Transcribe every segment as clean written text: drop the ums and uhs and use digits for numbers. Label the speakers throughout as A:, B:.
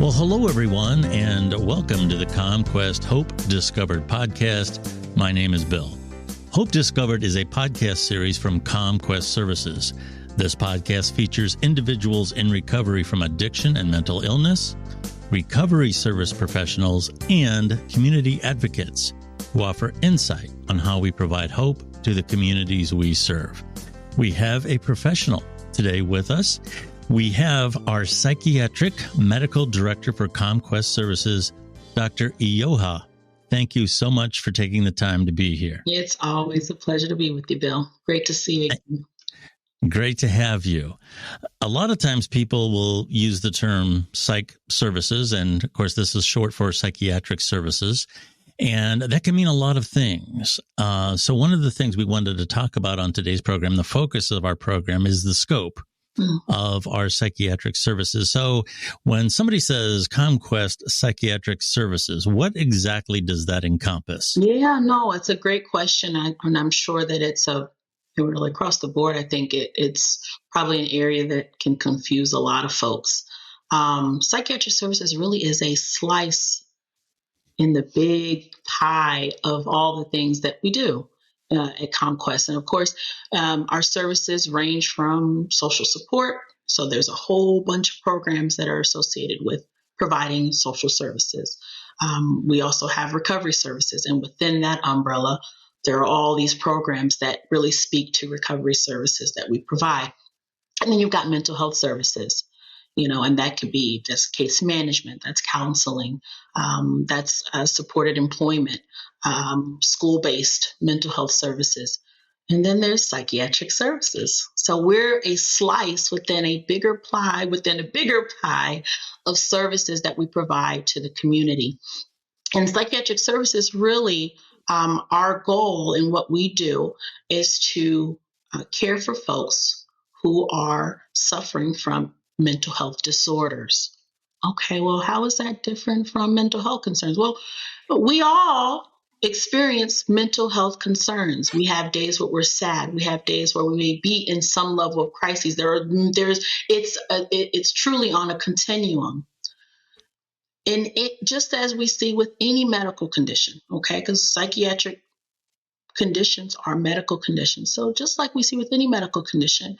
A: Well, hello, everyone, and welcome to the CommQuest Hope Discovered podcast. My name is Bill. Hope Discovered is a podcast series from CommQuest Services. This podcast features individuals in recovery from addiction and mental illness, recovery service professionals, and community advocates who offer insight on how we provide hope to the communities we serve. We have a professional today with us. We have our Psychiatric Medical Director for CommQuest Services, Dr. Iyoha. Thank you so much for taking the time to be here.
B: It's always a pleasure to be with you, Bill. Great to see you.
A: Great to have you. A lot of times people will use the term psych services, and of course this is short for psychiatric services, and that can mean a lot of things. So one of the things we wanted to talk about on today's program, the focus of our program, is the scope of our psychiatric services. So when somebody says CommQuest Psychiatric Services, what exactly does that encompass?
B: Yeah, no, it's a great question. And I'm sure that it's really across the board. I think it's probably an area that can confuse a lot of folks. Psychiatric services really is a slice in the big pie of all the things that we do at CommQuest. And of course, our services range from social support. So there's a whole bunch of programs that are associated with providing social services. We also have recovery services. And within that umbrella, there are all these programs that really speak to recovery services that we provide. And then you've got mental health services, and that could be just case management, that's counseling, that's supported employment, school-based mental health services. And then there's psychiatric services. So we're a slice within a bigger pie of services that we provide to the community. And psychiatric services really, our goal in what we do is to care for folks who are suffering from mental health disorders. Okay, well, how is that different from mental health concerns? Well, we all experience mental health concerns. We have days where we're sad. We have days where we may be in some level of crises. It's truly on a continuum. And it just as we see with any medical condition, okay, because psychiatric conditions are medical conditions. So just like we see with any medical condition,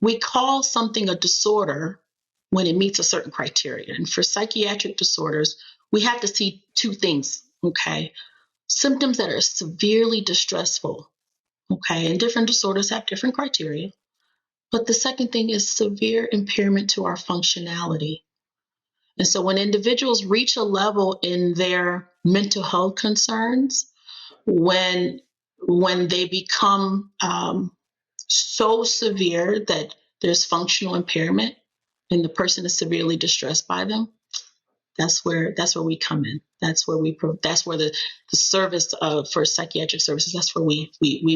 B: we call something a disorder when it meets a certain criteria. And for psychiatric disorders, we have to see two things, okay? Symptoms that are severely distressful, okay? And different disorders have different criteria. But the second thing is severe impairment to our functionality. And so when individuals reach a level in their mental health concerns, when they become so severe that there's functional impairment and the person is severely distressed by them, that's where we come in. That's where the service for psychiatric services, that's where we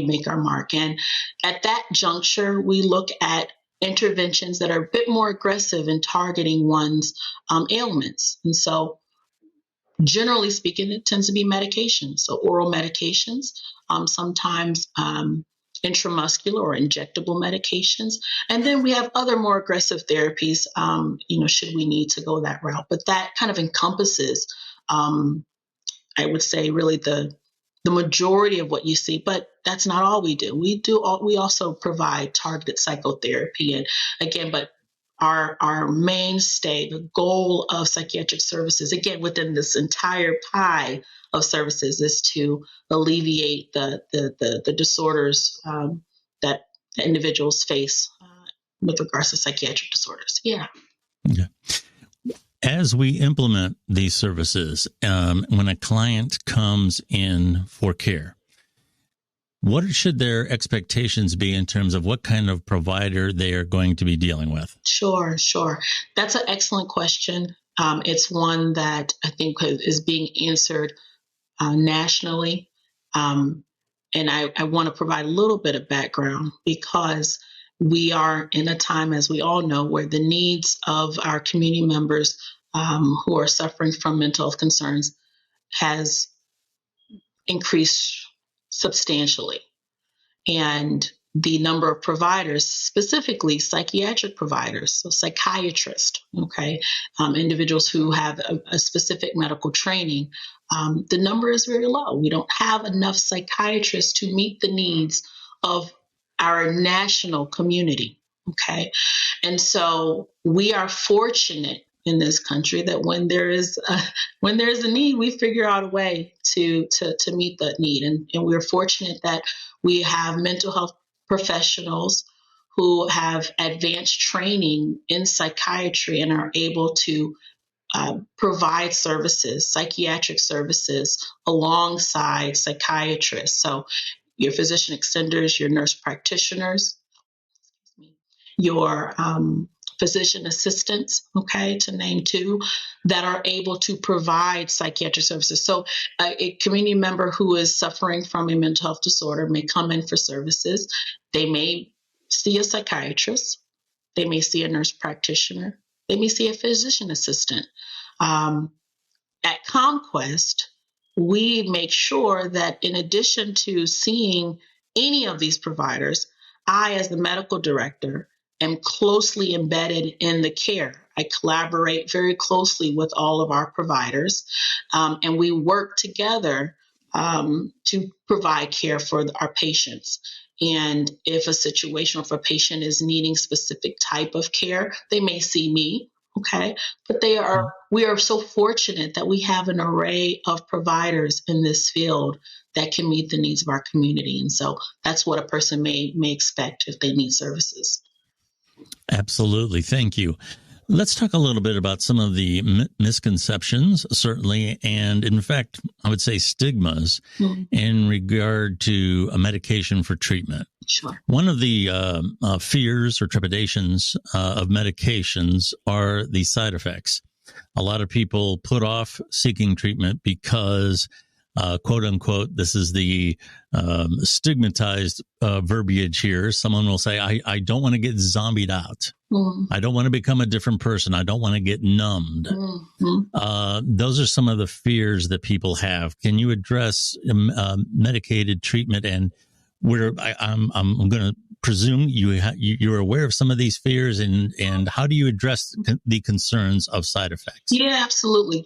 B: make our mark. And at that juncture, we look at interventions that are a bit more aggressive in targeting one's ailments. And so generally speaking, it tends to be medications. So oral medications, sometimes intramuscular or injectable medications. And then we have other more aggressive therapies, should we need to go that route. But that kind of encompasses, I would say, really the majority of what you see. But that's not all we do. We also provide targeted psychotherapy. And again, but our mainstay, the goal of psychiatric services, again, within this entire pie of services, is to alleviate the disorders that individuals face with regards to psychiatric disorders. Yeah.
A: Okay. As we implement these services, when a client comes in for care, what should their expectations be in terms of what kind of provider they are going to be dealing with? Sure.
B: That's an excellent question. It's one that I think is being answered nationally. And I want to provide a little bit of background because we are in a time, as we all know, where the needs of our community members who are suffering from mental health concerns has increased substantially. And the number of providers, specifically psychiatric providers, so psychiatrists, okay, individuals who have a specific medical training, the number is very low. We don't have enough psychiatrists to meet the needs of our national community, okay? And so we are fortunate in this country that when there is a need, we figure out a way to meet that need. And we're fortunate that we have mental health professionals who have advanced training in psychiatry and are able to provide services, psychiatric services, alongside psychiatrists. So your physician extenders, your nurse practitioners, your physician assistants, okay, to name two, that are able to provide psychiatric services. So a community member who is suffering from a mental health disorder may come in for services. They may see a psychiatrist. They may see a nurse practitioner. They may see a physician assistant. At CommQuest, we make sure that in addition to seeing any of these providers, I, as the medical director, am closely embedded in the care. I collaborate very closely with all of our providers, and we work together to provide care for our patients. And if a situation or if a patient is needing specific type of care, they may see me. Okay, but we are so fortunate that we have an array of providers in this field that can meet the needs of our community. And so that's what a person may expect if they need services.
A: Absolutely. Thank you. Let's talk a little bit about some of the misconceptions, certainly, and in fact, I would say stigmas in regard to a medication for treatment.
B: Sure.
A: One of the fears or trepidations of medications are the side effects. A lot of people put off seeking treatment because, quote unquote, this is the stigmatized verbiage here. Someone will say, I don't want to get zombied out. I don't want to become a different person. I don't want to get numbed. Those are some of the fears that people have. Can you address medicated treatment? And I'm going to presume you're aware of some of these fears, and how do you address the concerns of side effects?
B: Yeah, absolutely.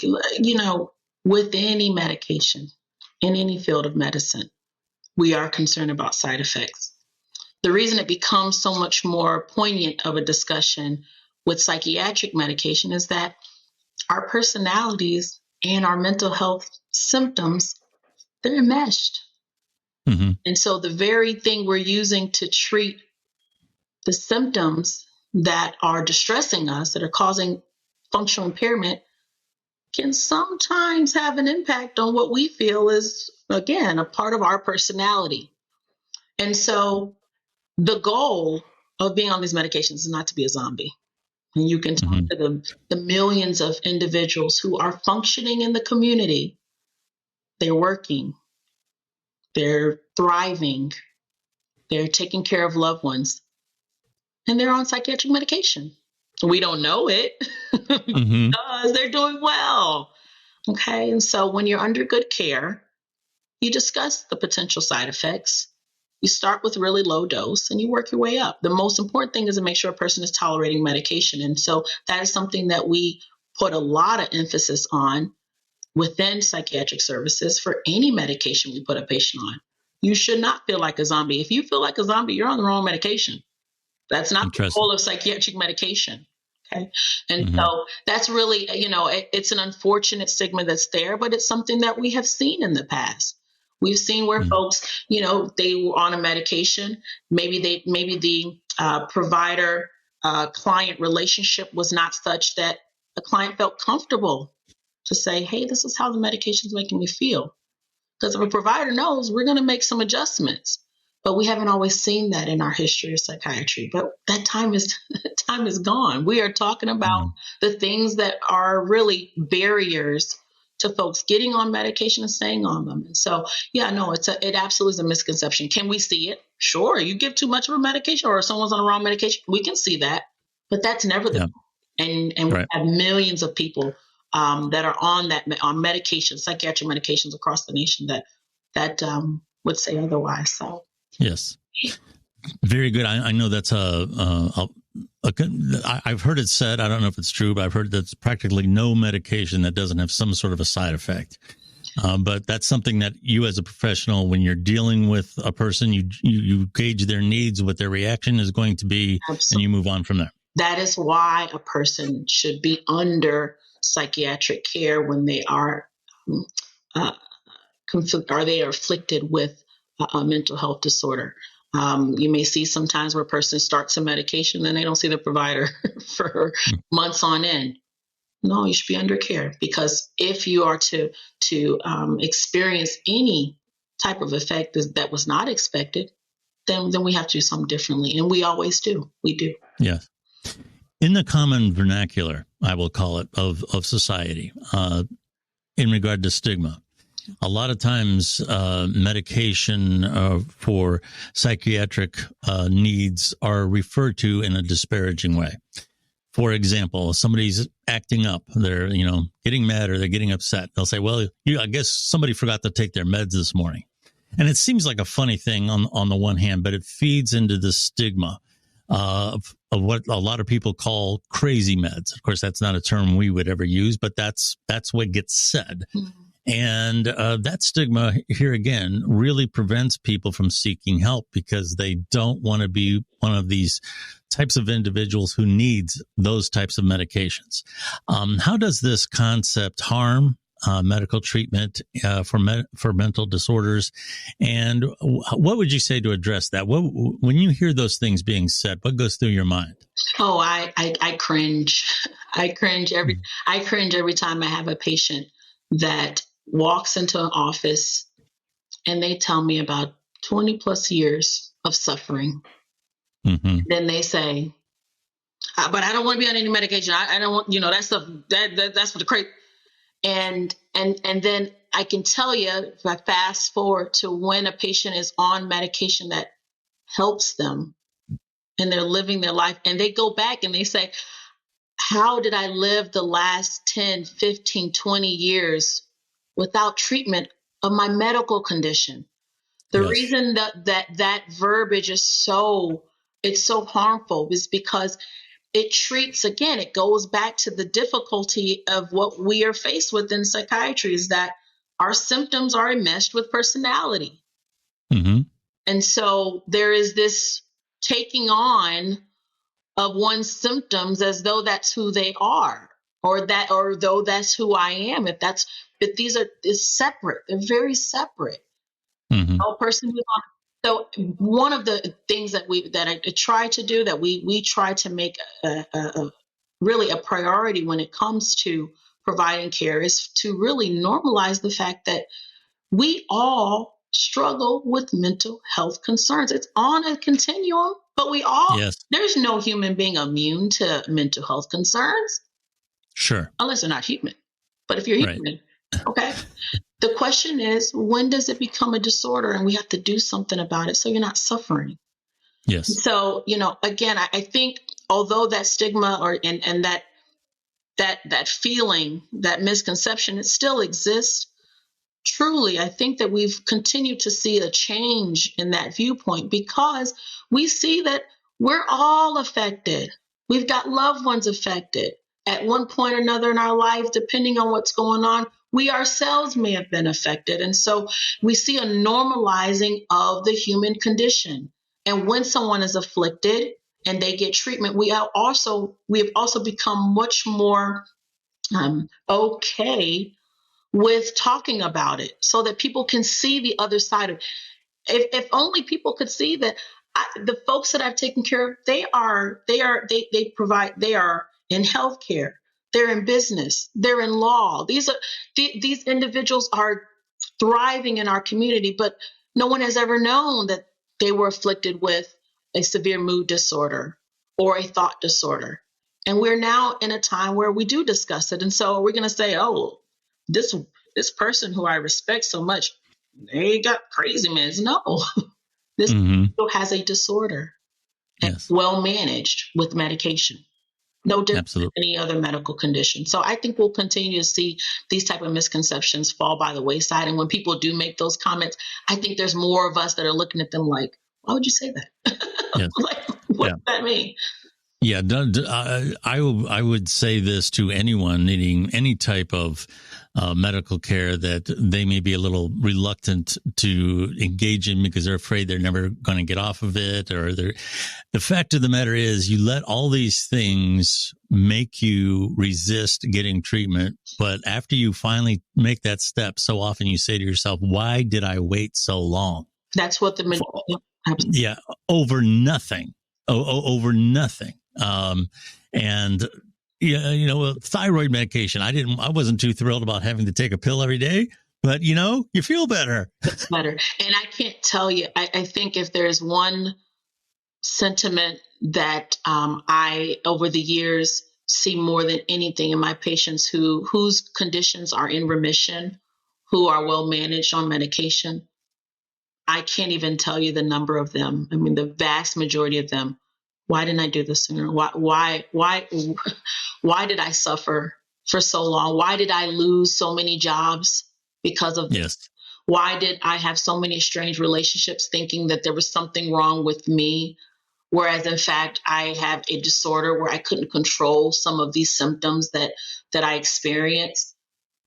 B: With any medication in any field of medicine, we are concerned about side effects. The reason it becomes so much more poignant of a discussion with psychiatric medication is that our personalities and our mental health symptoms, they're enmeshed. And so the very thing we're using to treat the symptoms that are distressing us, that are causing functional impairment, can sometimes have an impact on what we feel is, again, a part of our personality. And so the goal of being on these medications is not to be a zombie. And you can talk to the millions of individuals who are functioning in the community. They're working. They're thriving. They're taking care of loved ones. And they're on psychiatric medication. We don't know it because they're doing well. Okay. And so when you're under good care, you discuss the potential side effects. You start with really low dose and you work your way up. The most important thing is to make sure a person is tolerating medication. And so that is something that we put a lot of emphasis on within psychiatric services for any medication we put a patient on. You should not feel like a zombie. If you feel like a zombie, you're on the wrong medication. That's not the goal of psychiatric medication. Okay. And so that's really, it's an unfortunate stigma that's there, but it's something that we have seen in the past. We've seen where folks, they were on a medication. Maybe the provider client relationship was not such that the client felt comfortable to say, hey, this is how the medication is making me feel. Because if a provider knows, we're going to make some adjustments. But we haven't always seen that in our history of psychiatry. But that time is gone. We are talking about the things that are really barriers to folks getting on medication and staying on them. And so, it absolutely is a misconception. Can we see it? Sure. You give too much of a medication or someone's on the wrong medication, we can see that. But that's never the and we have millions of people that are on medication, psychiatric medications across the nation that would say otherwise. So
A: yes. Very good. I know that's I've heard it said, I don't know if it's true, but I've heard that's practically no medication that doesn't have some sort of a side effect. But that's something that you as a professional, when you're dealing with a person, you gauge their needs, what their reaction is going to be, Absolutely. And you move on from there.
B: That is why a person should be under psychiatric care when they are they are afflicted with a mental health disorder. You may see sometimes where a person starts a medication, then they don't see the provider for months on end. No, you should be under care, because if you are to experience any type of effect that was not expected, then we have to do something differently, and we always do. We do.
A: Yes. In the common vernacular, I will call it, of society, in regard to stigma, a lot of times medication for psychiatric needs are referred to in a disparaging way. For example, somebody's acting up, they're getting mad or they're getting upset. They'll say, well, I guess somebody forgot to take their meds this morning. And it seems like a funny thing on the one hand, but it feeds into the stigma of what a lot of people call crazy meds. Of course, that's not a term we would ever use, but that's what gets said. Mm-hmm. And that stigma, here again, really prevents people from seeking help, because they don't want to be one of these types of individuals who needs those types of medications. How does this concept harm medical treatment for mental disorders? And what would you say to address that? When you hear those things being said, what goes through your mind?
B: Oh, I cringe. I cringe every time I have a patient that walks into an office and they tell me about 20 plus years of suffering. Mm-hmm. Then they say, but I don't want to be on any medication. I don't want, that stuff, that's for the crazy. And then I can tell you, if I fast forward to when a patient is on medication that helps them and they're living their life, and they go back and they say, how did I live the last 10, 15, 20 years without treatment of my medical condition? The Yes. reason that verbiage is so harmful is because it treats, again, it goes back to the difficulty of what we are faced with in psychiatry, is that our symptoms are enmeshed with personality. Mm-hmm. And so there is this taking on of one's symptoms as though that's who they are, or though that's who I am. But these is separate. They're very separate. Mm-hmm. A person who's on. So one of the things that I try to do, that we try to make really a priority when it comes to providing care, is to really normalize the fact that we all struggle with mental health concerns. It's on a continuum, but we all, Yes. There's no human being immune to mental health concerns.
A: Sure.
B: Unless they're not human. But if you're human, right. Okay. The question is, when does it become a disorder and we have to do something about it so you're not suffering?
A: Yes.
B: So, again, I think although that stigma and that feeling, that misconception, it still exists. Truly, I think that we've continued to see a change in that viewpoint, because we see that we're all affected. We've got loved ones affected at one point or another in our life, depending on what's going on. We ourselves may have been affected. And so we see a normalizing of the human condition. And when someone is afflicted and they get treatment, we have also become much more okay with talking about it, so that people can see the other side of it. If only people could see that the folks that I've taken care of, they are in healthcare. They're in business. They're in law. These individuals are thriving in our community, but no one has ever known that they were afflicted with a severe mood disorder or a thought disorder. And we're now in a time where we do discuss it. And so we're going to say, oh, this person who I respect so much, they got crazy meds. No, this people has a disorder, yes, well managed with medication. No different Absolutely. Than any other medical condition. So I think we'll continue to see these type of misconceptions fall by the wayside. And when people do make those comments, I think there's more of us that are looking at them like, why would you say that?
A: Yes.
B: Like, what does that mean?
A: Yeah, I would say this to anyone needing any type of medical care that they may be a little reluctant to engage in because they're afraid they're never going to get off of it, or the fact of the matter is you let all these things make you resist getting treatment. But after you finally make that step, so often you say to yourself, why did I wait so long?
B: That's what
A: Yeah, over nothing. Over nothing. And yeah, thyroid medication. I wasn't too thrilled about having to take a pill every day, but you feel better.
B: It's better. And I can't tell you, I think if there's one sentiment that I, over the years, see more than anything in my patients whose conditions are in remission, who are well managed on medication, I can't even tell you the number of them. I mean, the vast majority of them. Why didn't I do this sooner? Why did I suffer for so long? Why did I lose so many jobs because of this?
A: Yes.
B: Why did I have so many strange relationships thinking that there was something wrong with me? Whereas in fact, I have a disorder where I couldn't control some of these symptoms that I experienced.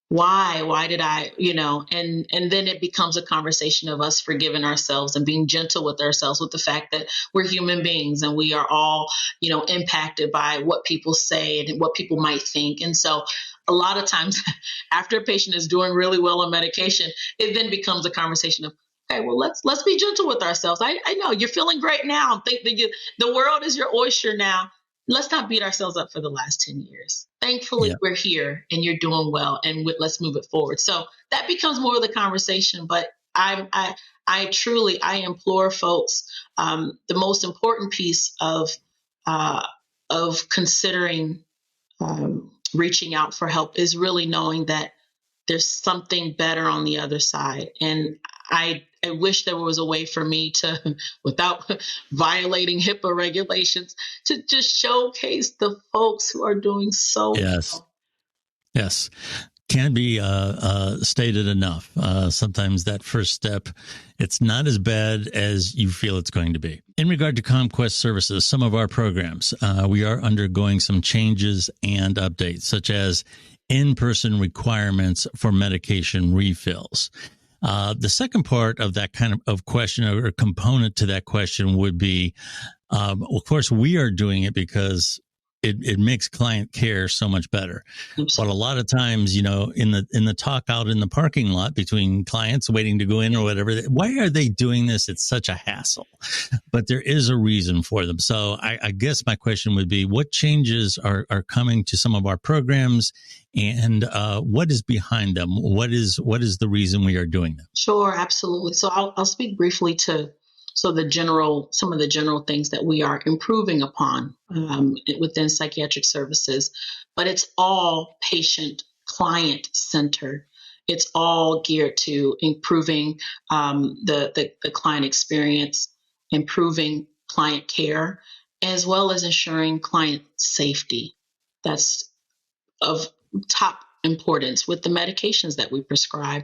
B: Why did I, and then it becomes a conversation of us forgiving ourselves and being gentle with ourselves, with the fact that we're human beings and we are all, impacted by what people say and what people might think. And so a lot of times after a patient is doing really well on medication, it then becomes a conversation of, okay, well, let's be gentle with ourselves. I know you're feeling great now. Think that the world is your oyster now. Let's not beat ourselves up for the last 10 years. Thankfully, we're here and you're doing well, and let's move it forward. So that becomes more of the conversation. But I implore folks, the most important piece of considering reaching out for help is really knowing that there's something better on the other side. And I wish there was a way for me to, without violating HIPAA regulations, to just showcase the folks who are doing so well.
A: Yes. Can't be stated enough. Sometimes that first step, it's not as bad as you feel it's going to be. In regard to CommQuest Services, some of our programs, we are undergoing some changes and updates, such as in-person requirements for medication refills. The second part of that kind of question, or component to that question, would be, of course, we are doing it because it makes client care so much better. But a lot of times, in the talk out in the parking lot between clients waiting to go in or whatever, why are they doing this? It's such a hassle. But there is a reason for them. So I guess my question would be, what changes are coming to some of our programs, and what is behind them? What is the reason we are doing them?
B: Sure, absolutely. So I'll speak briefly to some of the general things that we are improving upon within psychiatric services, but it's all patient client centered. It's all geared to improving the client experience, improving client care, as well as ensuring client safety. That's of top importance with the medications that we prescribe.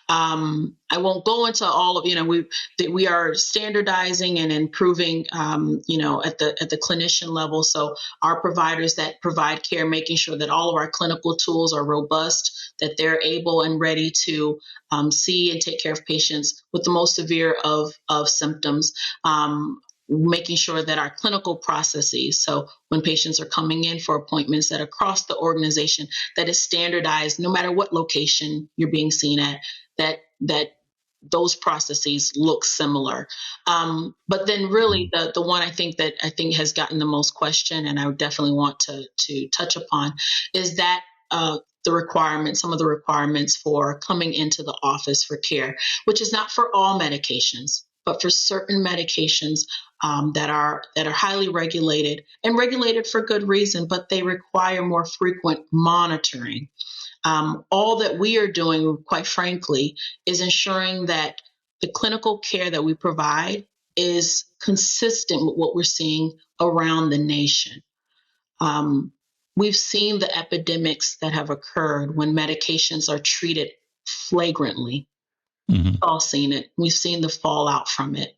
B: I won't go into all of, we are standardizing and improving, at the clinician level. So our providers that provide care, making sure that all of our clinical tools are robust, that they're able and ready to see and take care of patients with the most severe of symptoms. Making sure that our clinical processes, so when patients are coming in for appointments, that across the organization, that is standardized, no matter what location you're being seen at, that those processes look similar. But then really the one I think has gotten the most question, and I would definitely want to touch upon, is that some of the requirements for coming into the office for care, which is not for all medications, but for certain medications that are highly regulated, and regulated for good reason, but they require more frequent monitoring. All that we are doing, quite frankly, is ensuring that the clinical care that we provide is consistent with what we're seeing around the nation. We've seen the epidemics that have occurred when medications are treated flagrantly. Mm-hmm. We've all seen it. We've seen the fallout from it.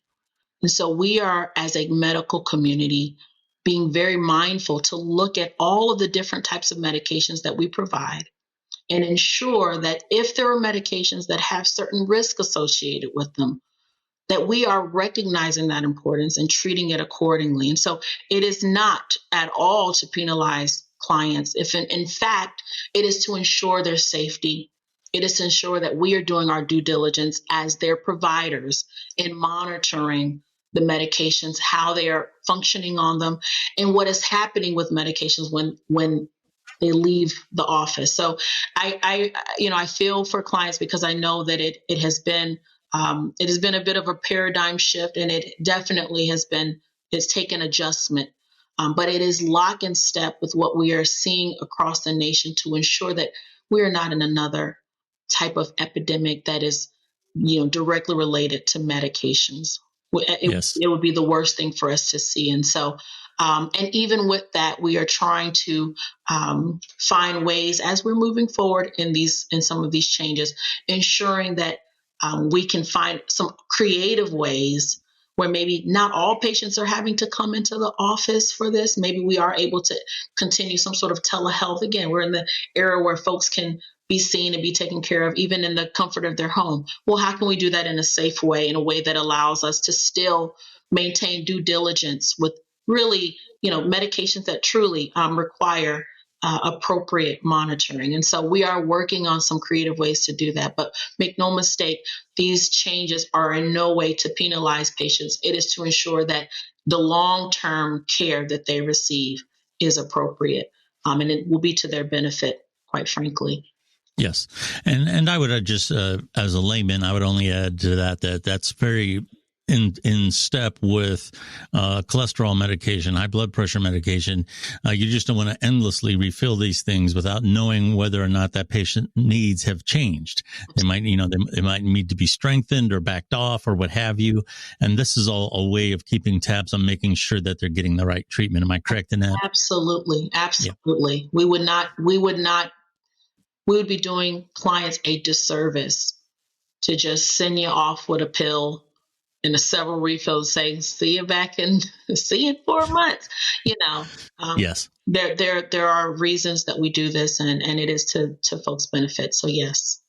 B: And so we are, as a medical community, being very mindful to look at all of the different types of medications that we provide and ensure that if there are medications that have certain risk associated with them, that we are recognizing that importance and treating it accordingly. And so it is not at all to penalize clients. If in fact, it is to ensure their safety. It is to ensure that we are doing our due diligence as their providers in monitoring the medications, how they are functioning on them, and what is happening with medications when they leave the office. So I feel for clients because I know that it has been a bit of a paradigm shift, and it definitely it's taken adjustment. But it is lock in step with what we are seeing across the nation to ensure that we are not in another type of epidemic that is, directly related to medications.
A: Yes.
B: It would be the worst thing for us to see. And so, and even with that, we are trying to find ways as we're moving forward in some of these changes, ensuring that we can find some creative ways where maybe not all patients are having to come into the office for this. Maybe we are able to continue some sort of telehealth. Again, we're in the era where folks can be seen and be taken care of even in the comfort of their home. Well, how can we do that in a safe way, in a way that allows us to still maintain due diligence with really, medications that truly require appropriate monitoring. And so we are working on some creative ways to do that. But make no mistake, these changes are in no way to penalize patients. It is to ensure that the long-term care that they receive is appropriate. And it will be to their benefit, quite frankly.
A: Yes. And I would just, as a layman, I would only add to that's very in step with cholesterol medication, high blood pressure medication. You just don't want to endlessly refill these things without knowing whether or not that patient needs have changed. They might, they might need to be strengthened or backed off or what have you. And this is all a way of keeping tabs on making sure that they're getting the right treatment. Am I correct in that?
B: Absolutely.
A: Yeah.
B: We would be doing clients a disservice to just send you off with a pill and several refills saying, see you in 4 months.
A: Yes.
B: There are reasons that we do this, and it is to folks' benefit. So yes,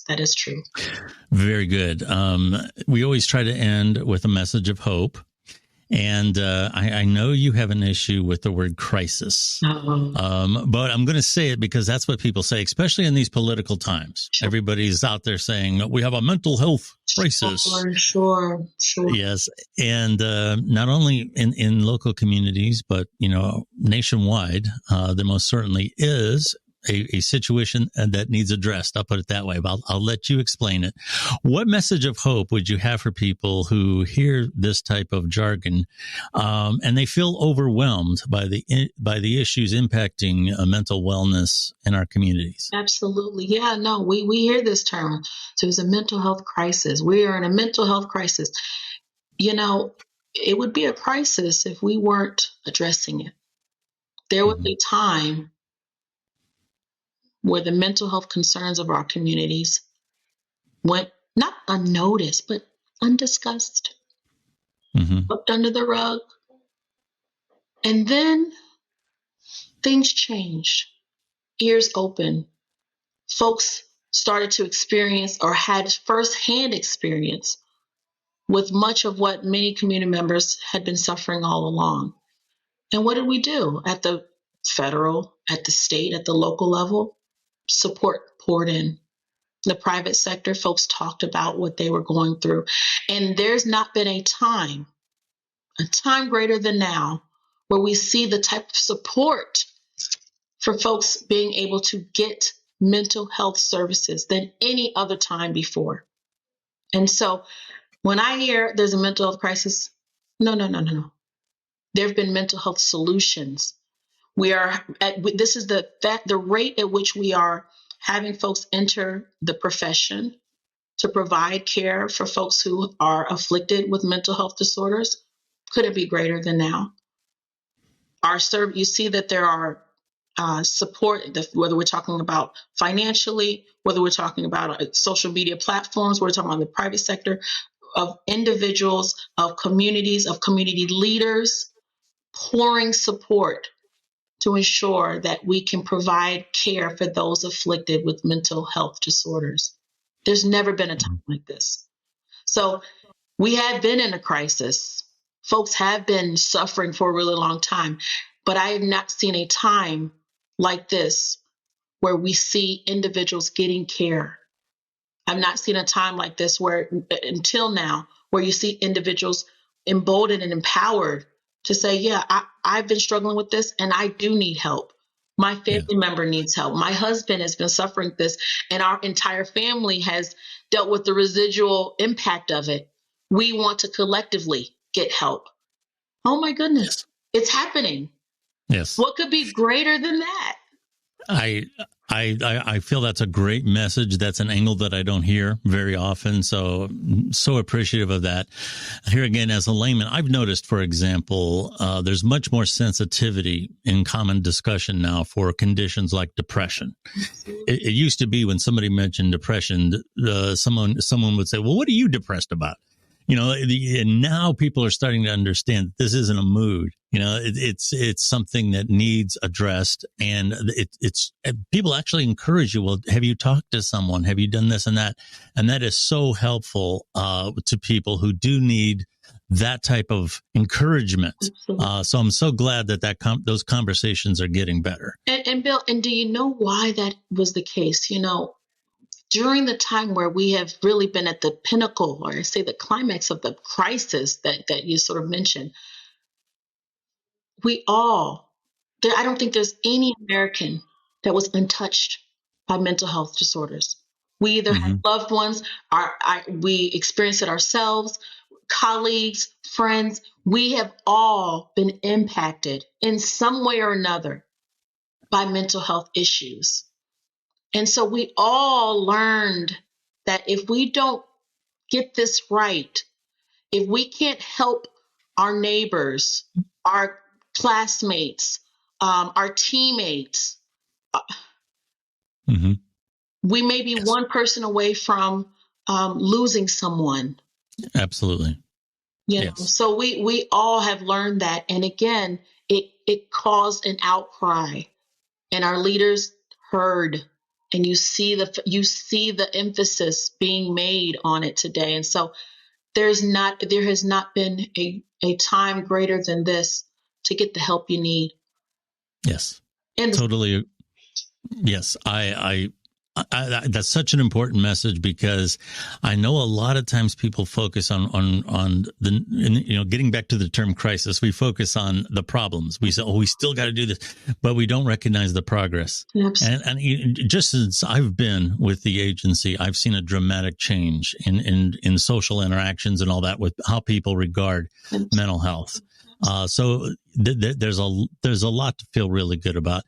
B: that is true.
A: Very good. We always try to end with a message of hope. And I know you have an issue with the word crisis, but I'm going to say it because that's what people say, especially in these political times. Sure. Everybody's out there saying we have a mental health crisis.
B: Sure.
A: Yes. And not only in local communities, but, nationwide, there most certainly is a situation that needs addressed. I'll put it that way, but I'll let you explain it. What message of hope would you have for people who hear this type of jargon and they feel overwhelmed by the issues impacting mental wellness in our communities?
B: Absolutely. Yeah, no, we hear this term. So it's a mental health crisis. We are in a mental health crisis. It would be a crisis if we weren't addressing it. There would be time where the mental health concerns of our communities went not unnoticed, but undiscussed, swept under the rug. And then things changed. Ears open. Folks started to experience or had firsthand experience with much of what many community members had been suffering all along. And what did we do at the federal, at the state, at the local level? Support poured in. The private sector, folks talked about what they were going through. And there's not been a time greater than now, where we see the type of support for folks being able to get mental health services than any other time before. And so when I hear there's a mental health crisis, no. There have been mental health solutions. This is the rate at which we are having folks enter the profession to provide care for folks who are afflicted with mental health disorders. Could it be greater than now? You see that there are support, whether we're talking about financially, whether we're talking about social media platforms, whether we're talking about the private sector, of individuals, of communities, of community leaders pouring support to ensure that we can provide care for those afflicted with mental health disorders. There's never been a time like this. So we have been in a crisis. Folks have been suffering for a really long time, but I have not seen a time like this where we see individuals getting care. I've not seen a time like this where, until now, where you see individuals emboldened and empowered to say, yeah, I've been struggling with this and I do need help. My family member needs help. My husband has been suffering this and our entire family has dealt with the residual impact of it. We want to collectively get help. Oh my goodness, it's happening.
A: Yes.
B: What could be greater than that?
A: I feel that's a great message. That's an angle that I don't hear very often. So appreciative of that. Here again, as a layman, I've noticed, for example, there's much more sensitivity in common discussion now for conditions like depression. It used to be when somebody mentioned depression, someone would say, well, what are you depressed about? And now people are starting to understand that this isn't a mood. It's something that needs addressed, and it's people actually encourage you. Well, have you talked to someone? Have you done this and that? And that is so helpful to people who do need that type of encouragement. So I'm so glad that those conversations are getting better.
B: And Bill, and do you know why that was the case? During the time where we have really been at the pinnacle, or I say the climax of the crisis that you sort of mentioned, I don't think there's any American that was untouched by mental health disorders. We either had loved ones, we experienced it ourselves, colleagues, friends. We have all been impacted in some way or another by mental health issues. And so we all learned that if we don't get this right, if we can't help our neighbors, our classmates, our teammates, we may be one person away from losing someone.
A: Absolutely.
B: So we all have learned that. And again, it caused an outcry, and our leaders heard. And you see the emphasis being made on it today. And so there has not been a time greater than this to get the help you need.
A: Yes. Totally. Yes. I that's such an important message, because I know a lot of times people focus on the, getting back to the term crisis, we focus on the problems. We say, we still got to do this, but we don't recognize the progress. And just since I've been with the agency, I've seen a dramatic change in social interactions and all that with how people regard mental health. So there's a lot to feel really good about.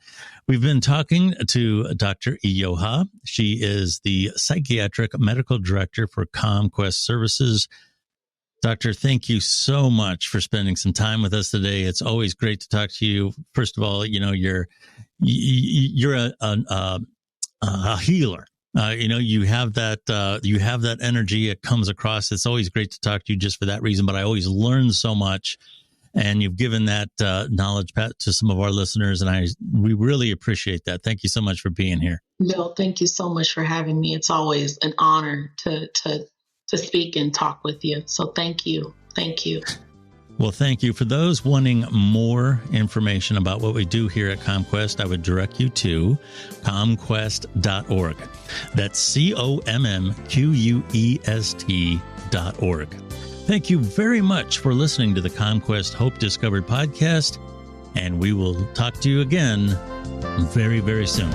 A: We've been talking to Dr. Iyoha. She is the Psychiatric Medical Director for CommQuest Services. Doctor, thank you so much for spending some time with us today. It's always great to talk to you. First of all, you're a healer. You have that energy. It comes across. It's always great to talk to you just for that reason. But I always learn so much. And you've given that knowledge to some of our listeners, and we really appreciate that. Thank you so much for being here.
B: Bill, thank you so much for having me. It's always an honor to speak and talk with you. So thank you. Thank you.
A: Well, thank you. For those wanting more information about what we do here at CommQuest, I would direct you to CommQuest.org. That's CommQuest.org. Thank you very much for listening to the CommQuest Hope Discovered podcast, and we will talk to you again very, very soon.